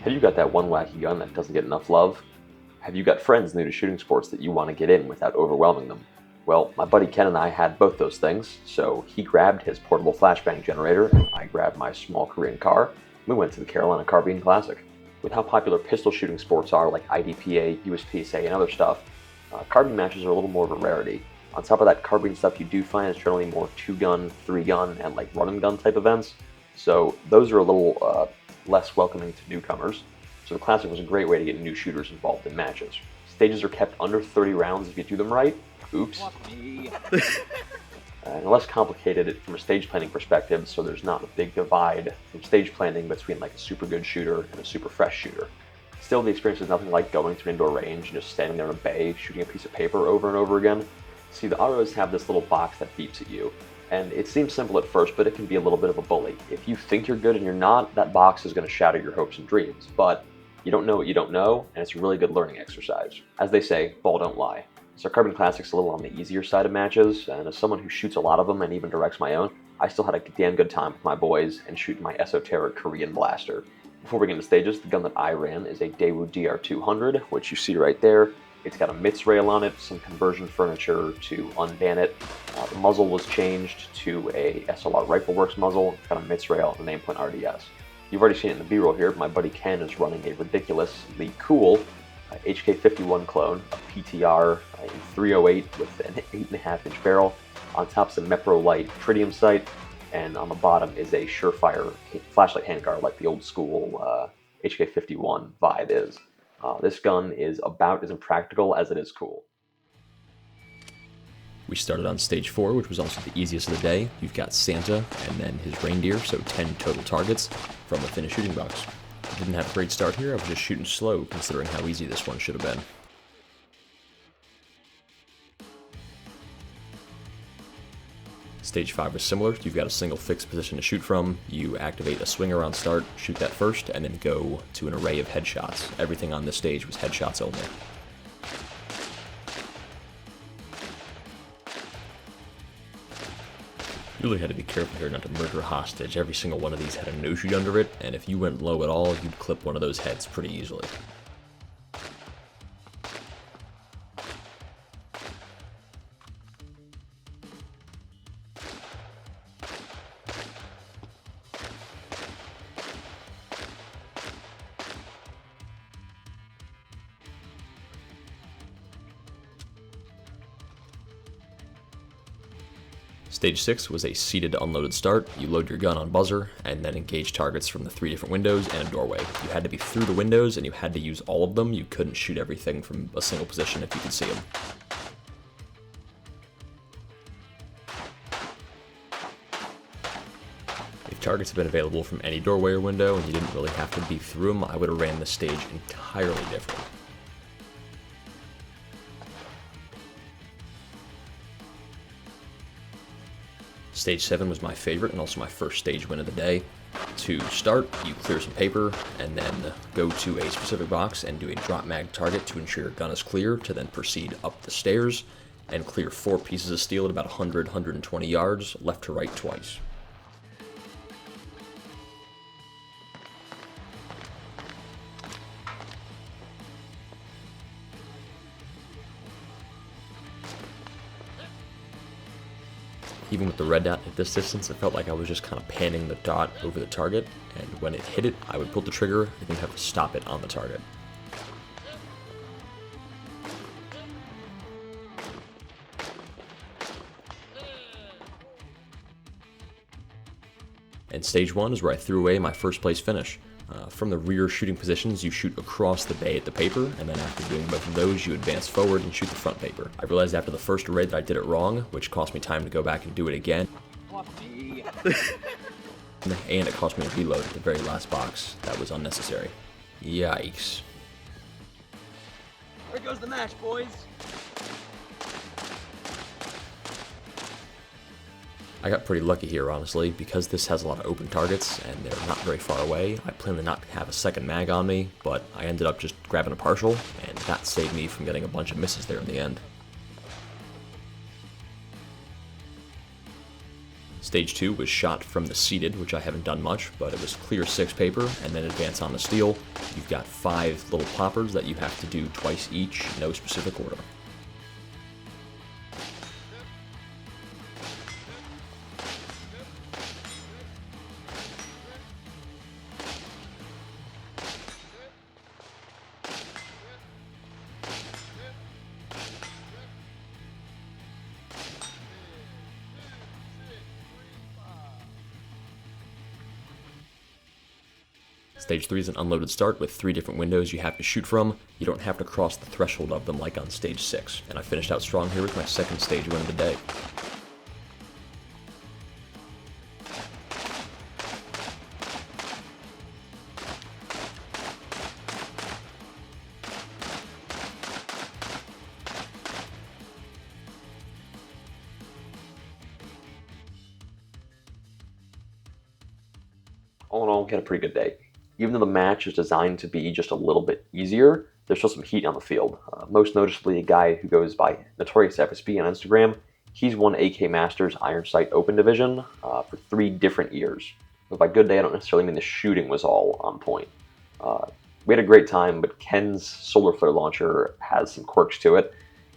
Have you got that one wacky gun that doesn't get enough love? Have you got friends new to shooting sports that you want to get in without overwhelming them? Well, my buddy Ken and I had both those things, so he grabbed his portable flashbang generator and I grabbed my small Korean car. We went to the Carolina Carbine Classic. With how popular pistol shooting sports are like IDPA, USPSA, and other stuff, carbine matches are a little more of a rarity. On top of that, carbine stuff you do find is generally more 2-gun, 3-gun, and like run-and-gun type events, so those are a little less welcoming to newcomers. So the Classic was a great way to get new shooters involved in matches. Stages are kept under 30 rounds if you do them right. Oops. And less complicated from a stage planning perspective, so there's not a big divide from stage planning between like a super good shooter and a super fresh shooter. Still, the experience is nothing like going to an indoor range and just standing there in a bay shooting a piece of paper over and over again. See, the autos have this little box that beeps at you, and it seems simple at first, but it can be a little bit of a bully. If you think you're good and you're not, that box is going to shatter your hopes and dreams, but you don't know what you don't know, and it's a really good learning exercise. As they say, ball don't lie. So Carbine Classic's a little on the easier side of matches, and as someone who shoots a lot of them and even directs my own, I still had a damn good time with my boys and shooting my esoteric Korean blaster. Before we get into stages, the gun that I ran is a Daewoo DR200, which you see right there. It's got a MITS rail on it, some conversion furniture to unban it. The muzzle was changed to a SLR Rifle Works muzzle. It's got a MITS rail and a nameplate RDS. You've already seen it in the B-roll here. My buddy Ken is running a ridiculously cool HK51 clone, a PTR in 308 with an 8.5-inch barrel. On top is a Mepro Light tritium sight, and on the bottom is a Surefire flashlight handguard like the old school HK51 vibe is. This gun is about as impractical as it is cool. We started on stage 4, which was also the easiest of the day. You've got Santa and then his reindeer, so 10 total targets from within a shooting box. I didn't have a great start here, I was just shooting slow considering how easy this one should have been. Stage 5 was similar. You've got a single fixed position to shoot from. You activate a swinger on start, shoot that first, and then go to an array of headshots. Everything on this stage was headshots only. You really had to be careful here not to murder a hostage. Every single one of these had a no-shoot under it, and if you went low at all, you'd clip one of those heads pretty easily. Stage 6 was a seated unloaded start. You load your gun on buzzer, and then engage targets from the 3 different windows and a doorway. You had to be through the windows, and you had to use all of them. You couldn't shoot everything from a single position if you could see them. If targets had been available from any doorway or window, and you didn't really have to be through them, I would have ran the stage entirely different. Stage 7 was my favorite and also my first stage win of the day. To start, you clear some paper and then go to a specific box and do a drop mag target to ensure your gun is clear, to then proceed up the stairs and clear 4 pieces of steel at about 100-120 yards, left to right twice. Even with the red dot at this distance, it felt like I was just kind of panning the dot over the target, and when it hit it, I would pull the trigger and then have to stop it on the target. And stage 1 is where I threw away my first place finish. From the rear shooting positions, you shoot across the bay at the paper, and then after doing both of those, you advance forward and shoot the front paper. I realized after the first array that I did it wrong, which cost me time to go back and do it again. And it cost me a reload at the very last box. That was unnecessary. Yikes. There goes the match, boys. I got pretty lucky here, honestly, because this has a lot of open targets and they're not very far away. I planned to not have a second mag on me, but I ended up just grabbing a partial, and that saved me from getting a bunch of misses there in the end. Stage 2 was shot from the seated, which I haven't done much, but it was clear 6 paper and then advance on the steel. You've got 5 little poppers that you have to do twice each, no specific order. Stage 3 is an unloaded start with 3 different windows you have to shoot from. You don't have to cross the threshold of them like on Stage 6. And I finished out strong here with my second stage win of the day. All in all, we had a pretty good day. Even though the match is designed to be just a little bit easier, there's still some heat on the field. Most noticeably, a guy who goes by Notorious FSB on Instagram, he's won AK Masters Iron Sight Open Division for 3 different years. But by good day, I don't necessarily mean the shooting was all on point. We had a great time, but Ken's solar flare launcher has some quirks to it.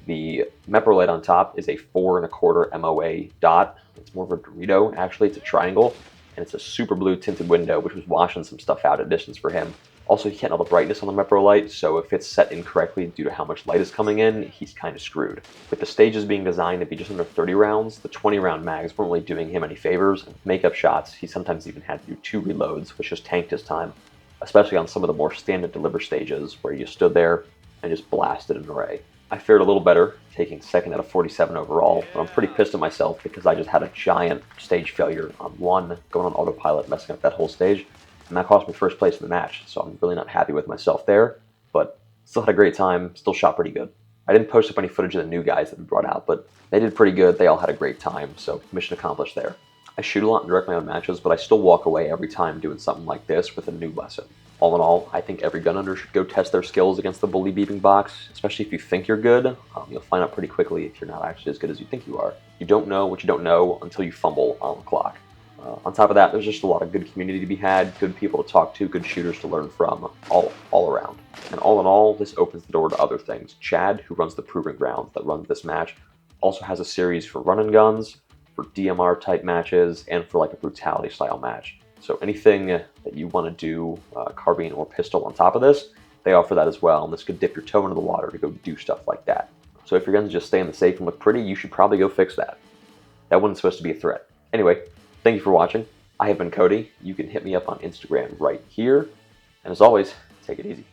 The Mepro light on top is a 4 1/4 MOA dot. It's more of a Dorito, actually. It's a triangle. And it's a super blue tinted window, which was washing some stuff out at distance for him. Also, he can't know the brightness on the Mepro light, so if it's set incorrectly due to how much light is coming in, he's kind of screwed. With the stages being designed to be just under 30 rounds, the 20-round mags weren't really doing him any favors. And with makeup shots, he sometimes even had to do 2 reloads, which just tanked his time, especially on some of the more standard deliver stages where you stood there and just blasted an array. I fared a little better, taking 2nd out of 47 overall, but I'm pretty pissed at myself because I just had a giant stage failure on 1, going on autopilot, messing up that whole stage, and that cost me 1st place in the match, so I'm really not happy with myself there, but still had a great time, still shot pretty good. I didn't post up any footage of the new guys that we brought out, but they did pretty good, they all had a great time, so mission accomplished there. I shoot a lot and direct my own matches, but I still walk away every time doing something like this with a new lesson. All in all, I think every gun owner should go test their skills against the bully beeping box, especially if you think you're good. You'll find out pretty quickly if you're not actually as good as you think you are. You don't know what you don't know until you fumble on the clock. On top of that, there's just a lot of good community to be had, good people to talk to, good shooters to learn from, all around. And all in all, this opens the door to other things. Chad, who runs the Proving Grounds that runs this match, also has a series for run and guns, for DMR type matches, and for like a brutality style match. So anything that you want to do, carbine or pistol on top of this, they offer that as well, and this could dip your toe into the water to go do stuff like that. So if your guns just stay in the safe and look pretty, you should probably go fix that. That wasn't supposed to be a threat. Anyway, thank you for watching. I have been Cody. You can hit me up on Instagram right here. And as always, take it easy.